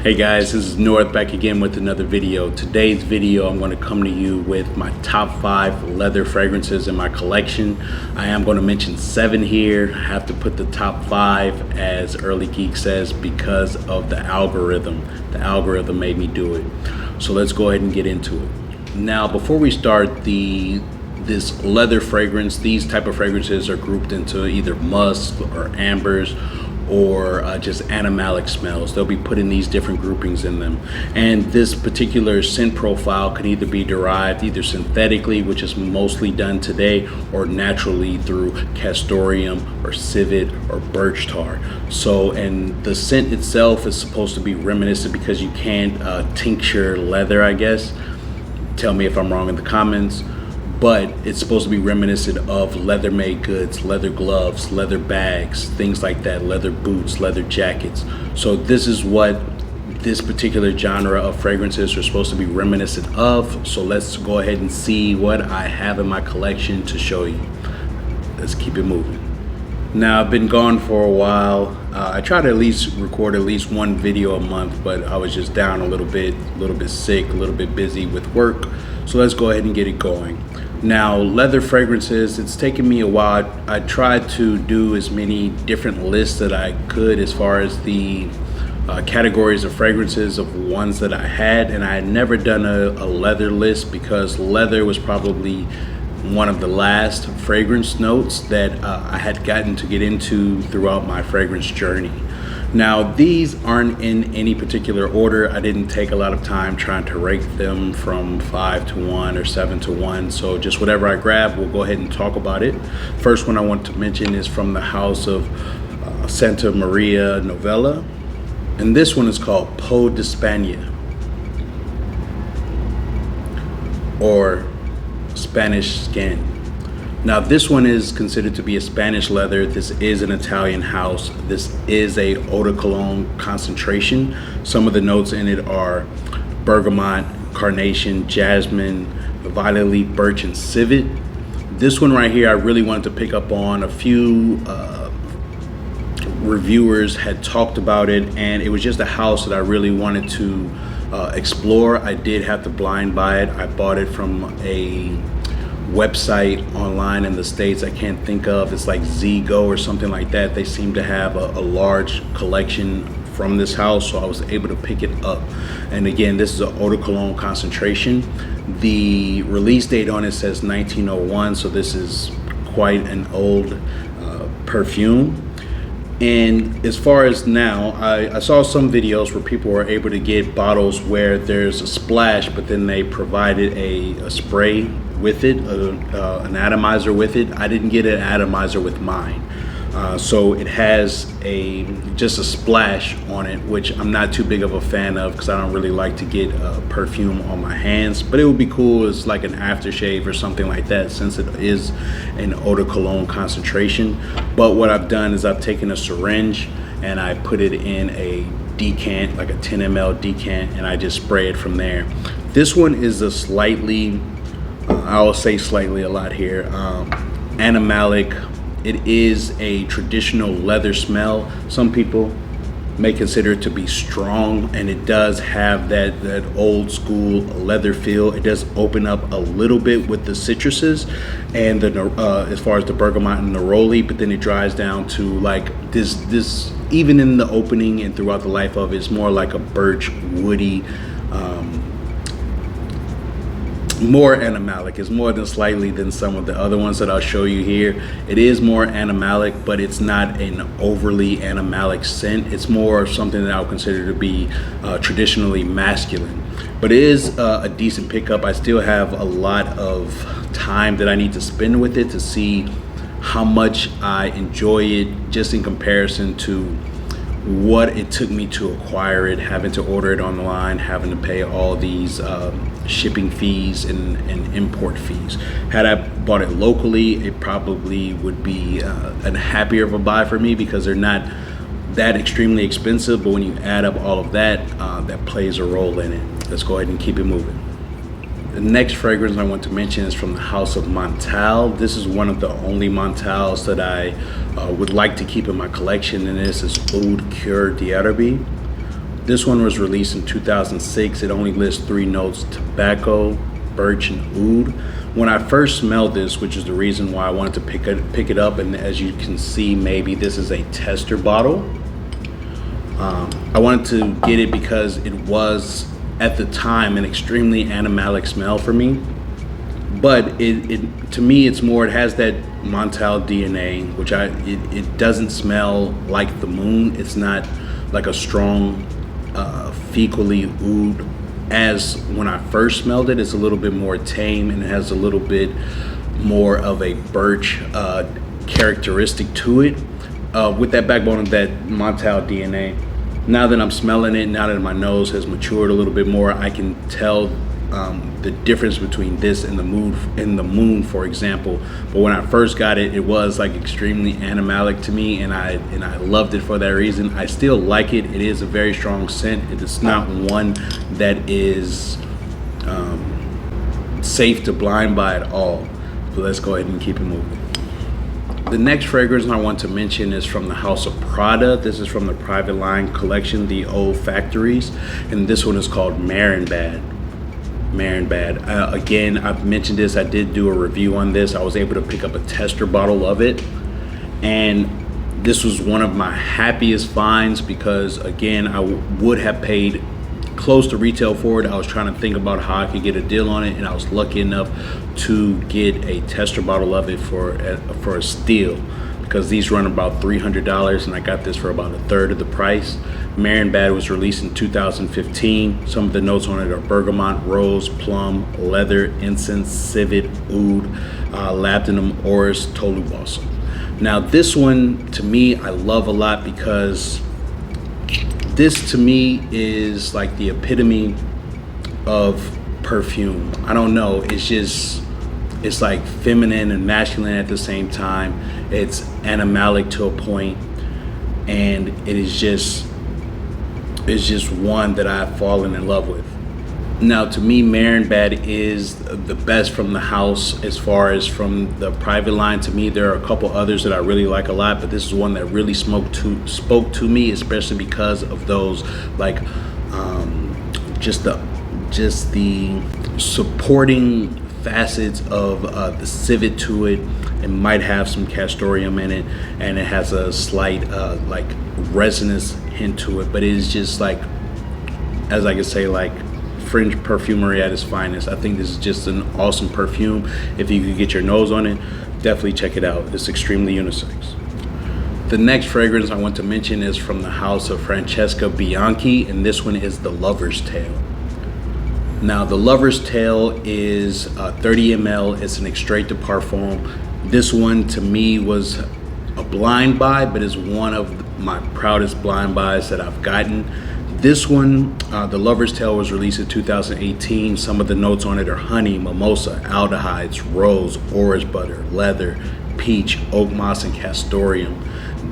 Hey guys, this is North back again with another video. Today's video I'm going to come to you with my top 5 leather fragrances in my collection. I am going to mention 7 here. I have to put the top 5 as Early Geek says because of the algorithm. The algorithm made me do it. So let's go ahead and get into it. Now before we start, this leather fragrance, these type of fragrances are grouped into either musk or ambers or just animalic smells. They'll be putting these different groupings in them. And this particular scent profile can either be derived either synthetically, which is mostly done today, or naturally through castoreum or civet or birch tar. So, and the scent itself is supposed to be reminiscent because you can't tincture leather, I guess. Tell me if I'm wrong in the comments. But it's supposed to be reminiscent of leather made goods, leather gloves, leather bags, things like that, leather boots, leather jackets. So this is what this particular genre of fragrances are supposed to be reminiscent of. So let's go ahead and see what I have in my collection to show you. Let's keep it moving. Now I've been gone for a while. I try to at least record at least one video a month, but I was just down a little bit sick, a little bit busy with work. So let's go ahead and get it going. Now, leather fragrances, it's taken me a while. I tried to do as many different lists that I could as far as the categories of fragrances of ones that I had, and I had never done a leather list because leather was probably one of the last fragrance notes that I had gotten to get into throughout my fragrance journey. Now, these aren't in any particular order. I didn't take a lot of time trying to rate them from 5 to 1 or 7 to 1. So just whatever I grab, we'll go ahead and talk about it. First one I want to mention is from the house of Santa Maria Novella. And this one is called Peau D'Espagne, or Spanish skin. Now this one is considered to be a Spanish leather. This is an Italian house. This is a eau de cologne concentration. Some of the notes in it are bergamot, carnation, jasmine, violet leaf, birch, and civet. This one right here I really wanted to pick up on. A few reviewers had talked about it, and it was just a house that I really wanted to explore. I did have to blind buy it. I bought it from a website online in the States I can't think of. It's like Zigo or something like that. They seem to have a large collection from this house, so I was able to pick it up. And again, this is an eau de cologne concentration. The release date on it says 1901, so this is quite an old perfume. And as far as now, I saw some videos where people were able to get bottles where there's a splash, but then they provided a spray with it, an atomizer with it. I didn't get an atomizer with mine. So it has just a splash on it, which I'm not too big of a fan of because I don't really like to get perfume on my hands. But it would be cool as like an aftershave or something like that, since it is an eau de cologne concentration. But what I've done is I've taken a syringe and I put it in a decant, like a 10 ml decant, and I just spray it from there. This one is a slightly, I'll say slightly a lot here, animalic. It is a traditional leather smell. Some people may consider it to be strong, and it does have that old school leather feel. It does open up a little bit with the citruses and the as far as the bergamot and neroli, but then it dries down to like this even in the opening and throughout the life of it, it's more like a birch, woody, more animalic. It's more than slightly than some of the other ones that I'll show you here. It is more animalic, but it's not an overly animalic scent. It's more something that I would consider to be traditionally masculine, but it is a decent pickup. I still have a lot of time that I need to spend with it to see how much I enjoy it, just in comparison to what it took me to acquire it, having to order it online, having to pay all these shipping fees and import fees. Had I bought it locally, it probably would be a happier of a buy for me because they're not that extremely expensive, but when you add up all of that, that plays a role in it. Let's go ahead and keep it moving. The next fragrance I want to mention is from the house of Montal. This is one of the only Montals that I would like to keep in my collection, and this is Aoud Cuir d'Herbe, This one was released in 2006. It only lists 3 notes: tobacco, birch, and oud. When I first smelled this, which is the reason why I wanted to pick it up, and as you can see, maybe this is a tester bottle. I wanted to get it because it was, at the time, an extremely animalic smell for me. But to me, it's more, it has that Montal DNA, which it doesn't smell like the moon. It's not like a strong fecally oud. As when I first smelled it, it's a little bit more tame and it has a little bit more of a birch characteristic to it, with that backbone of that Montal DNA. Now that I'm smelling it, now that my nose has matured a little bit more, I can tell the difference between this and the moon, for example. But when I first got it, it was like extremely animalic to me, and I loved it for that reason. I still like it. It is a very strong scent. It is not one that is safe to blind by at all. So let's go ahead and keep it moving. The next fragrance I want to mention is from the house of Prada. This is from the private line collection, the Old Factories, and this one is called Marienbad. Again, I've mentioned this. I did do a review on this. I was able to pick up a tester bottle of it, and this was one of my happiest finds because, again, I would have paid close to retail for it. I was trying to think about how I could get a deal on it, and I was lucky enough to get a tester bottle of it for a steal, because these run about $300, and I got this for about a third of the price. Marienbad was released in 2015. Some of the notes on it are bergamot, rose, plum, leather, incense, civet, oud, labdanum, orris, Tolu, balsam. Now this one, to me, I love a lot because this to me is like the epitome of perfume. I don't know, it's like feminine and masculine at the same time. It's animalic to a point, and it's just one that I've fallen in love with. Now, to me, Marienbad is the best from the house as far as from the private line. To me, there are a couple others that I really like a lot, but this is one that really spoke to me, especially because of those like just the supporting facets of the civet to it. It might have some castoreum in it, and it has a slight like resinous hint to it, but it is just like, as I could say, like fringe perfumery at its finest. I think this is just an awesome perfume. If you could get your nose on it, definitely check it out. It's extremely unisex. The next fragrance I want to mention is from the house of Francesca Bianchi, and this one is the Lover's Tale. Now, the Lover's Tale is 30 ml. It's an extrait de parfum. This one to me was a blind buy, but is one of my proudest blind buys that I've gotten. This one, the Lover's Tale, was released in 2018. Some of the notes on it are honey, mimosa, aldehydes, rose, orris butter, leather, peach, oakmoss, and castoreum.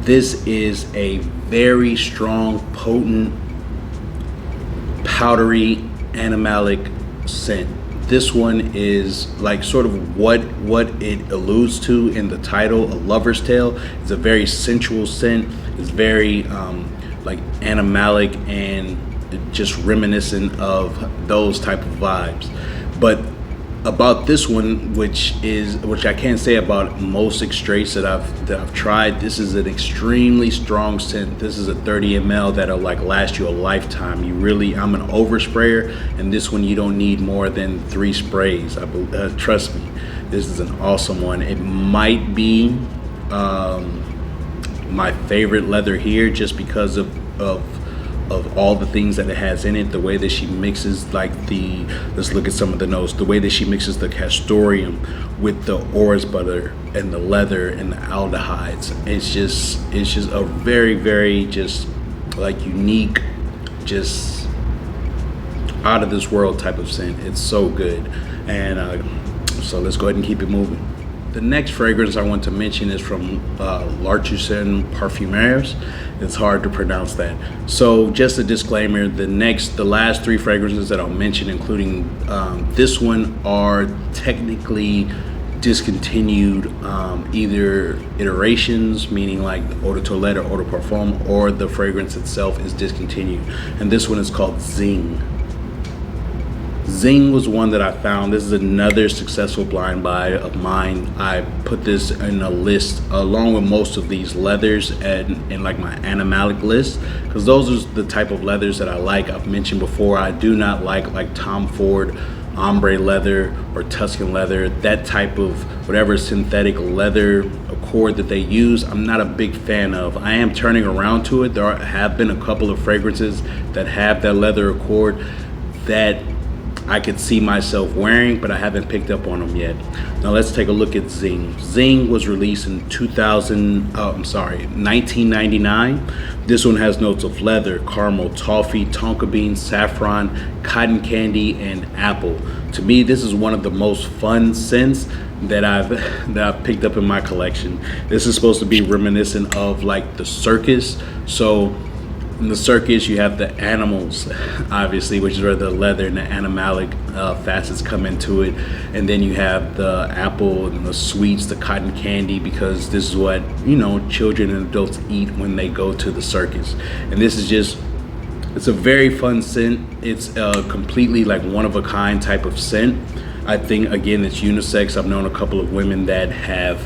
This is a very strong, potent, powdery, animalic scent. This one is like sort of what it alludes to in the title, a lover's tale. It's a very sensual scent. It's very like animalic and just reminiscent of those type of vibes. But about this one, which I can't say about most extraits that I've tried, this is an extremely strong scent. This is a 30 ml that'll like last you a lifetime. I'm an oversprayer, and this one you don't need more than 3 sprays. Trust me, this is an awesome one. It might be my favorite leather here, just because of all the things that it has in it. The way that she mixes let's look at some of the notes. The way that she mixes the castoreum with the orris butter and the leather and the aldehydes. It's just a very, very just like unique, just out of this world type of scent. It's so good. And so let's go ahead and keep it moving. The next fragrance I want to mention is from Parfumeur. It's hard to pronounce that. So just a disclaimer, the last 3 fragrances that I'll mention, including this one, are technically discontinued either iterations, meaning like the eau de toilette or eau de parfum, or the fragrance itself is discontinued. And this one is called Dzing. Dzing was one that I found. This is another successful blind buy of mine. I put this in a list along with most of these leathers and in like my animalic list, because those are the type of leathers that I like. I've mentioned before, I do not like Tom Ford ombre leather or Tuscan leather, that type of whatever synthetic leather accord that they use. I'm not a big fan of. I am turning around to it. There have been a couple of fragrances that have that leather accord that I could see myself wearing, but I haven't picked up on them yet. Now let's take a look at Dzing. Dzing was released in 1999. This one has notes of leather, caramel, toffee, tonka bean, saffron, cotton candy, and apple. To me, this is one of the most fun scents that I've picked up in my collection. This is supposed to be reminiscent of like the circus. So in the circus, you have the animals, obviously, which is where the leather and the animalic facets come into it. And then you have the apple and the sweets, the cotton candy, because this is what, you know, children and adults eat when they go to the circus. And this is just, it's a very fun scent. It's a completely like one-of-a-kind type of scent. I think, again, it's unisex. I've known a couple of women that have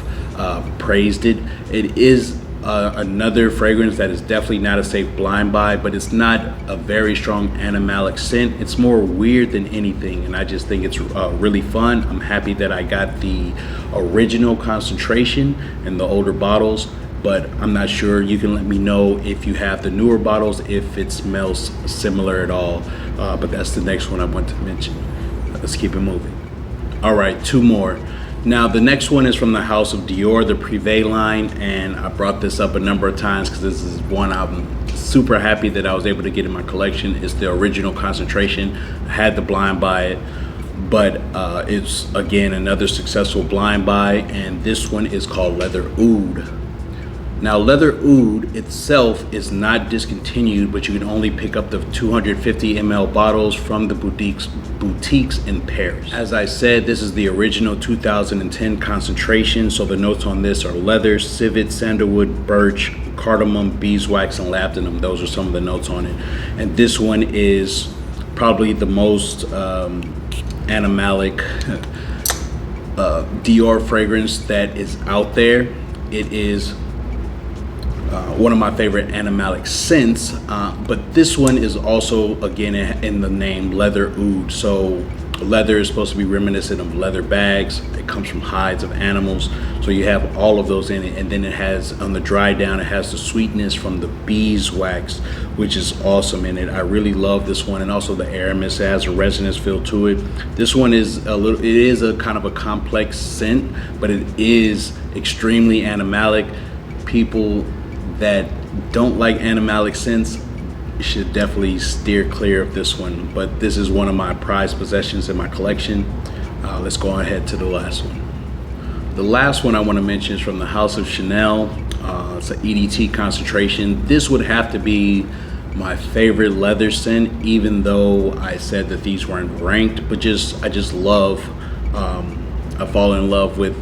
praised it. It is another fragrance that is definitely not a safe blind buy, but it's not a very strong animalic scent. It's more weird than anything, and I just think it's really fun. I'm happy that I got the original concentration in the older bottles, but I'm not sure. You can let me know if you have the newer bottles, if it smells similar at all, but that's the next one I want to mention. Let's keep it moving. All right, two more. Now the next one is from the house of Dior, the Privé line, and I brought this up a number of times because this is one I'm super happy that I was able to get in my collection. It's the original concentration. I had to blind buy it, but it's again another successful blind buy, and this one is called Leather Oud. Now Leather Oud itself is not discontinued, but you can only pick up the 250 ml bottles from the boutiques in Paris. As I said, this is the original 2010 concentration, so the notes on this are leather, civet, sandalwood, birch, cardamom, beeswax, and labdanum. Those are some of the notes on it. And this one is probably the most animalic Dior fragrance that is out there. It is one of my favorite animalic scents, but this one is also, again, in the name, Leather Oud. So leather is supposed to be reminiscent of leather bags. It comes from hides of animals, so you have all of those in it. And then it has, on the dry down, it has the sweetness from the beeswax, which is awesome in it. I really love this one, and also the Aramis. It has a resonance feel to it. This one is it is a kind of a complex scent, but it is extremely animalic. People that don't like animalic scents should definitely steer clear of this one, but this is one of my prized possessions in my collection. Let's go ahead to the last one. The last one I want to mention is from the house of Chanel. It's an EDT concentration. This would have to be my favorite leather scent, even though I said that these weren't ranked, but I just love, I fall in love with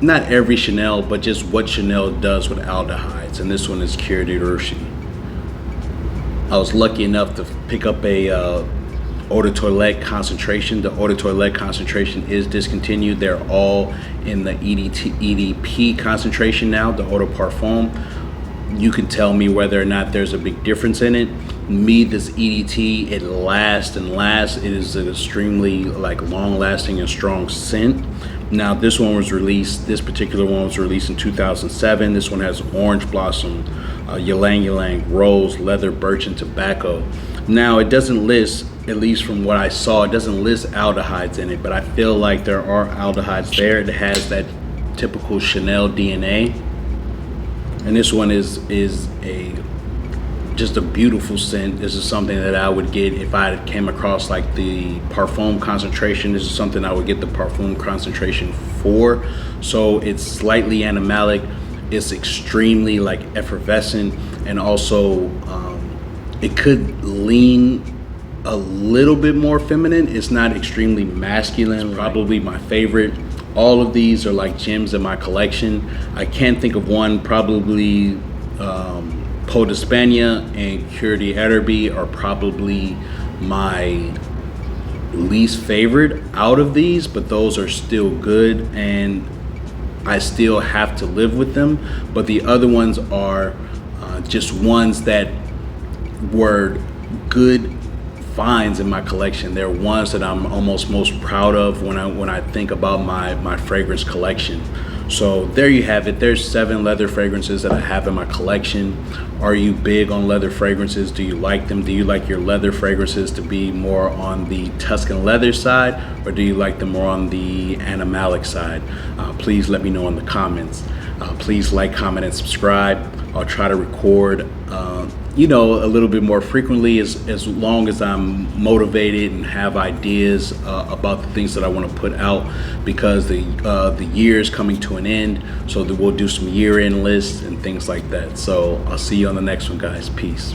not every Chanel, but just what Chanel does with aldehydes, and this one is Cuir de Russie. I was lucky enough to pick up a eau de toilette concentration. The eau de toilette concentration is discontinued. They're all in the EDP concentration now, the eau de parfum. You can tell me whether or not there's a big difference in it. Me, this EDT, it lasts and lasts. It is an extremely like long-lasting and strong scent. Now this particular one was released in 2007. This one has orange blossom, Ylang-Ylang, rose, leather, birch, and tobacco. Now it doesn't list, at least from what I saw, it doesn't list aldehydes in it, but I feel like there are aldehydes there. It has that typical Chanel DNA. And this one is just a beautiful scent. This is something that I would get if I came across like the parfum concentration. This is something I would get the parfum concentration for. So it's slightly animalic. It's extremely like effervescent, and also it could lean a little bit more feminine. It's not extremely masculine. It's probably my favorite All of these are like gems in my collection. I can't think of one. Probably Peau D'Espagne and Cuir d'Herbe are probably my least favorite out of these, but those are still good and I still have to live with them. But the other ones are just ones that were good finds in my collection. They're ones that I'm almost most proud of when I think about my fragrance collection. So there you have it. There's 7 leather fragrances that I have in my collection. Are you big on leather fragrances? Do you like them? Do you like your leather fragrances to be more on the Tuscan leather side, or do you like them more on the animalic side? Please let me know in the comments. Please like, comment, and subscribe. I'll try to record a little bit more frequently as long as I'm motivated and have ideas about the things that I want to put out, because the year is coming to an end, so that we'll do some year-end lists and things like that. So I'll see you on the next one, guys. Peace.